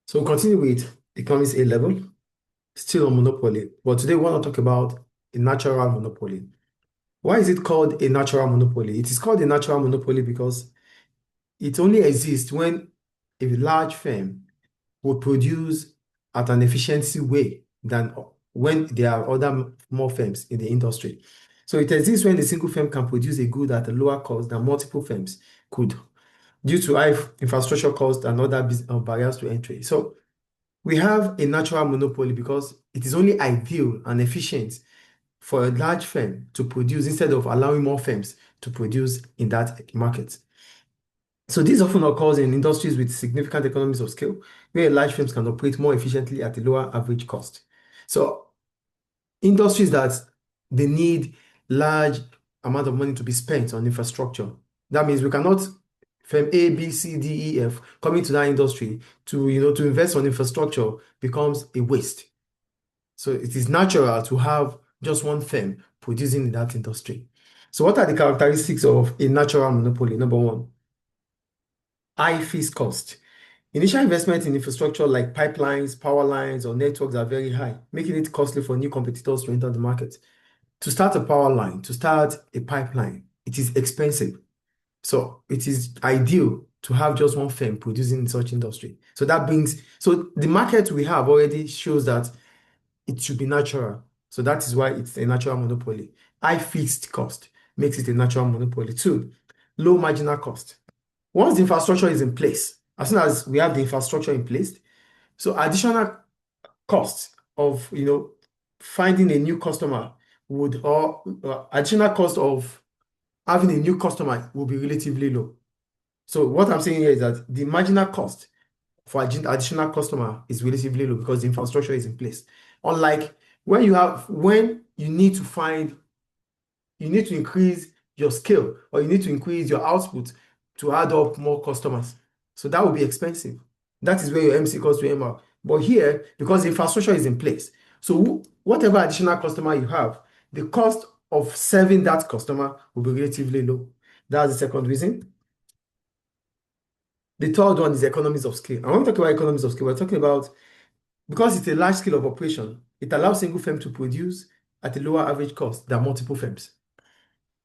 So we'll continue with economics A level, still on monopoly. But today we want to talk about a natural monopoly. Why is it called a natural monopoly? It is called a natural monopoly because it only exists when a large firm will produce at an efficiency way than when there are other more firms in the industry. So it exists when a single firm can produce a good at a lower cost than multiple firms could, due to high infrastructure costs and other barriers to entry. So we have a natural monopoly because it is only ideal and efficient for a large firm to produce instead of allowing more firms to produce in that market. So this often occurs in industries with significant economies of scale, where large firms can operate more efficiently at a lower average cost. So industries that they need large amount of money to be spent on infrastructure. That means we cannot firm A, B, C, D, E, F coming to that industry to invest on infrastructure becomes a waste. So it is natural to have just one firm producing in that industry. So what are the characteristics of a natural monopoly? Number one, high fixed cost. Initial investment in infrastructure like pipelines, power lines, or networks are very high, making it costly for new competitors to enter the market. To start a power line, to start a pipeline, it is expensive. So it is ideal to have just one firm producing in such industry. So the market we have already shows that it should be natural. So that is why it's a natural monopoly. High fixed cost makes it a natural monopoly. Two, low marginal cost. Once the infrastructure is in place, as soon as we have the infrastructure in place, so additional cost of finding a new customer or additional cost of having a new customer will be relatively low. So what I'm saying here is that the marginal cost for additional customer is relatively low because the infrastructure is in place. Unlike when you need to increase your scale or you need to increase your output to add up more customers. So that will be expensive. That is where your MC cost to MR. But here, because the infrastructure is in place, so whatever additional customer you have, the cost of serving that customer will be relatively low. That's the second reason. The third one is economies of scale. And when we talk about economies of scale, we're talking about because it's a large scale of operation, it allows single firm to produce at a lower average cost than multiple firms,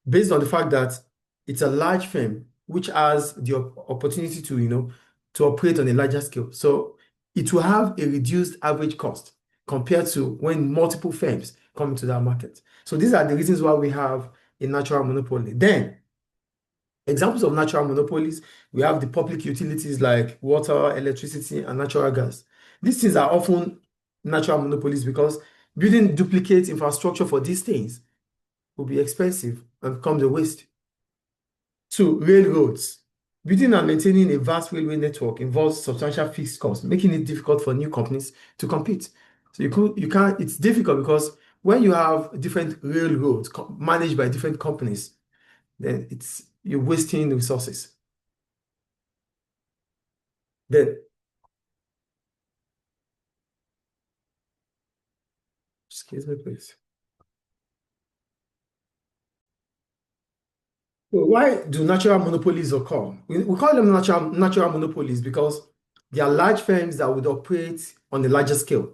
based on the fact that it's a large firm which has the opportunity to operate on a larger scale. So it will have a reduced average cost compared to when multiple firms come into that market. So these are the reasons why we have a natural monopoly. Then, examples of natural monopolies, we have the public utilities like water, electricity, and natural gas. These things are often natural monopolies because building duplicate infrastructure for these things will be expensive and becomes a waste. Two, railroads. Building and maintaining a vast railway network involves substantial fixed costs, making it difficult for new companies to compete. So it's difficult because when you have different railroads managed by different companies, then you're wasting resources. Then, excuse me, please. So why do natural monopolies occur? We call them natural monopolies because they are large firms that would operate on a larger scale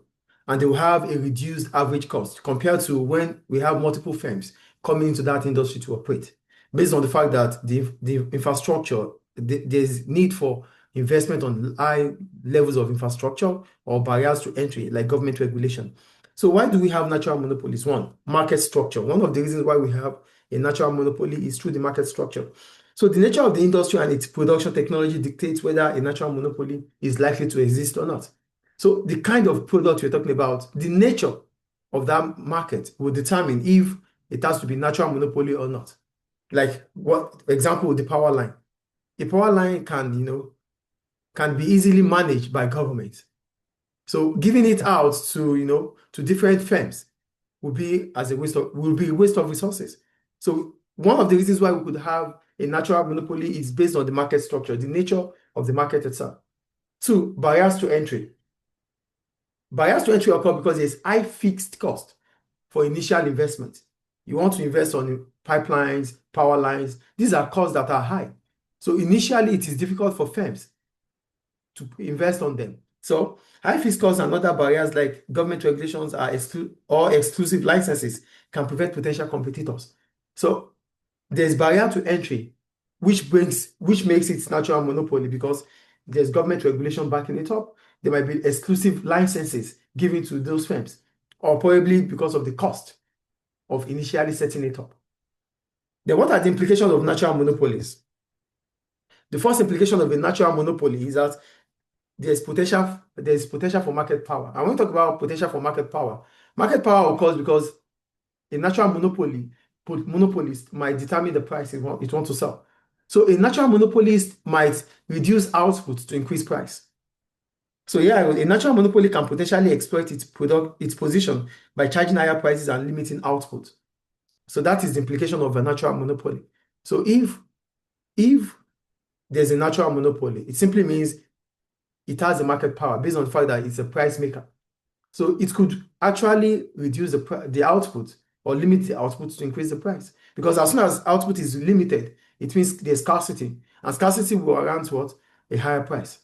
and they will have a reduced average cost compared to when we have multiple firms coming into that industry to operate. Based on the fact that the infrastructure, there's need for investment on high levels of infrastructure or barriers to entry like government regulation. So why do we have natural monopolies? One, market structure. One of the reasons why we have a natural monopoly is through the market structure. So the nature of the industry and its production technology dictates whether a natural monopoly is likely to exist or not. So the kind of product we're talking about, the nature of that market will determine if it has to be natural monopoly or not. Like what example, the power line. A power line can be easily managed by government. So giving it out to different firms will be a waste of resources. So one of the reasons why we could have a natural monopoly is based on the market structure, the nature of the market itself. Two, barriers to entry. Barriers to entry occur because there's high fixed cost for initial investment. You want to invest on pipelines, power lines. These are costs that are high. So initially, it is difficult for firms to invest on them. So high fixed costs and other barriers like government regulations or exclusive licenses can prevent potential competitors. So there's barrier to entry, which makes it natural monopoly because there's government regulation backing it up. There might be exclusive licenses given to those firms, or probably because of the cost of initially setting it up. Then what are the implications of natural monopolies? The first implication of a natural monopoly is that there's potential for market power. And when we talk about potential for market power occurs because a natural monopolist might determine the price it wants to sell. So a natural monopolist might reduce output to increase price. So yeah, a natural monopoly can potentially exploit its position by charging higher prices and limiting output. So that is the implication of a natural monopoly. So if there's a natural monopoly, it simply means it has the market power based on the fact that it's a price maker. So it could actually reduce the output or limit the output to increase the price. Because as soon as output is limited, it means there's scarcity. And scarcity will warrant what? A higher price.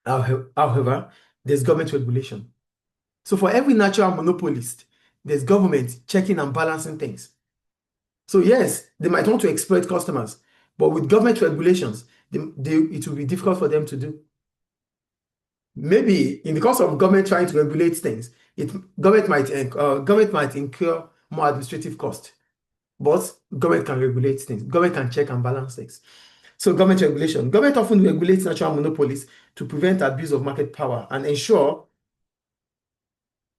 However, there's government regulation. So for every natural monopolist, there's government checking and balancing things. So yes, they might want to exploit customers, but with government regulations, it will be difficult for them to do. Maybe in the course of government trying to regulate things, government might incur more administrative cost, but government can regulate things. Government can check and balance things. So government regulation. Government often regulates natural monopolies to prevent abuse of market power and ensure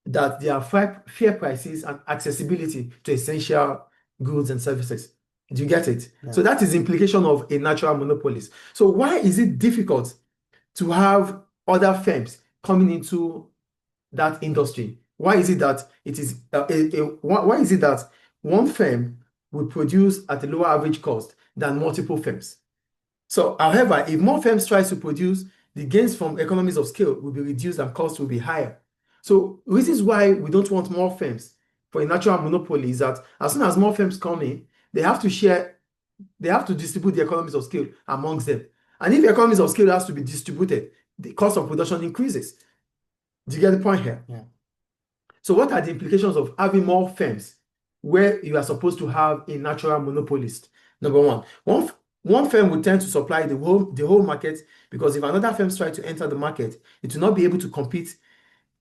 that there are fair prices and accessibility to essential goods and services. Do you get it? Yeah. So that is the implication of a natural monopolist. So why is it difficult to have other firms coming into that industry? Why is it that why is it that one firm will produce at a lower average cost than multiple firms? So, however, if more firms try to produce, the gains from economies of scale will be reduced and costs will be higher. So, reasons why we don't want more firms for a natural monopoly is that as soon as more firms come in, they have to distribute the economies of scale amongst them. And if the economies of scale has to be distributed, the cost of production increases. Do you get the point here? Yeah. So what are the implications of having more firms where you are supposed to have a natural monopolist? Number one firm will tend to supply the whole market because if another firm tries to enter the market, it will not be able to compete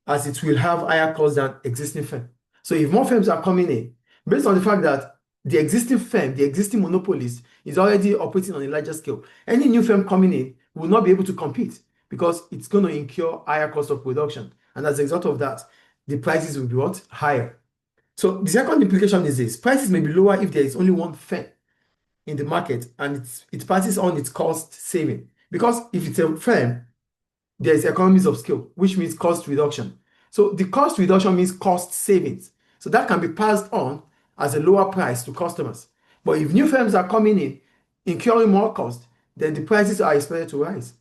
as it will have higher costs than existing firm. So if more firms are coming in, based on the fact that the existing monopolist is already operating on a larger scale, any new firm coming in will not be able to compete because it's going to incur higher cost of production. And as a result of that, the prices will be what? Higher. So the second implication is this: prices may be lower if there is only one firm in the market and it passes on its cost saving. Because if it's a firm, there is economies of scale, which means cost reduction. So the cost reduction means cost savings. So that can be passed on as a lower price to customers. But if new firms are coming in, incurring more cost, then the prices are expected to rise.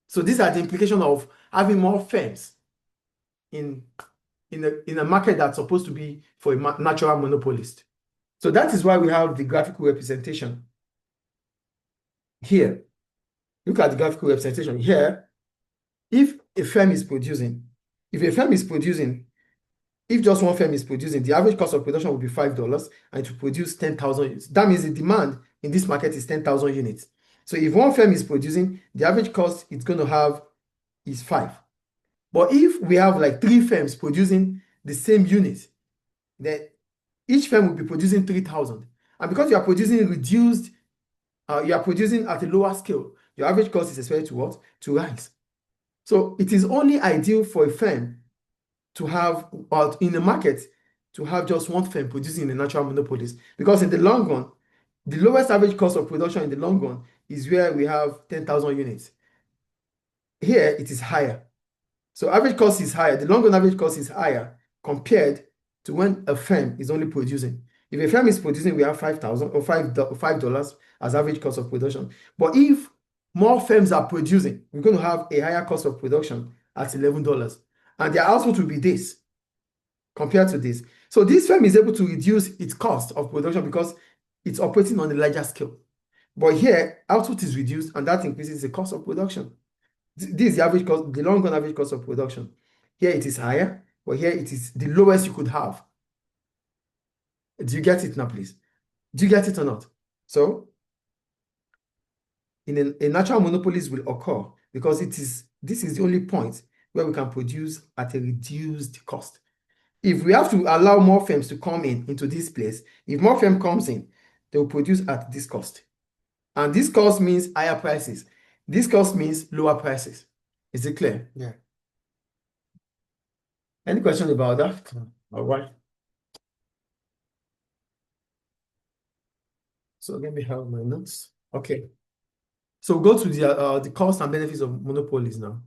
So these are the implications of having more firms in a market that's supposed to be for a natural monopolist. So that is why we have the graphical representation here. Look at the graphical representation here. If a firm is producing, if just one firm is producing, the average cost of production will be $5 and it will produce 10,000 units. That means the demand in this market is 10,000 units. So if one firm is producing, the average cost it's going to have is 5. But if we have like 3 firms producing the same unit, then each firm will be producing 3,000. And because you are producing you are producing at a lower scale, your average cost is expected to what? To rise. So it is only ideal for a firm to have, or in the market, to have just one firm producing in a natural monopolies. Because in the long run, the lowest average cost of production in the long run is where we have 10,000 units. Here, it is higher. So average cost is higher. The long run average cost is higher compared to when a firm is only producing. If a firm is producing, we have 5,000 or $5 as average cost of production. But if more firms are producing, we're going to have a higher cost of production at $11. And their output will be this compared to this. So this firm is able to reduce its cost of production because it's operating on a larger scale. But here, output is reduced and that increases the cost of production. This is the average cost, the long run average cost of production. Here it is higher, but here it is the lowest you could have. Do you get it now, please? Do you get it or not? So, a natural monopolies will occur because this is the only point where we can produce at a reduced cost. If we have to allow more firms to come into this place, if more firm comes in, they will produce at this cost. And this cost means higher prices. This cost means lower prices. Is it clear? Yeah. Any question about that? All right. So let me have my notes. Okay. So go to the cost and benefits of monopolies now.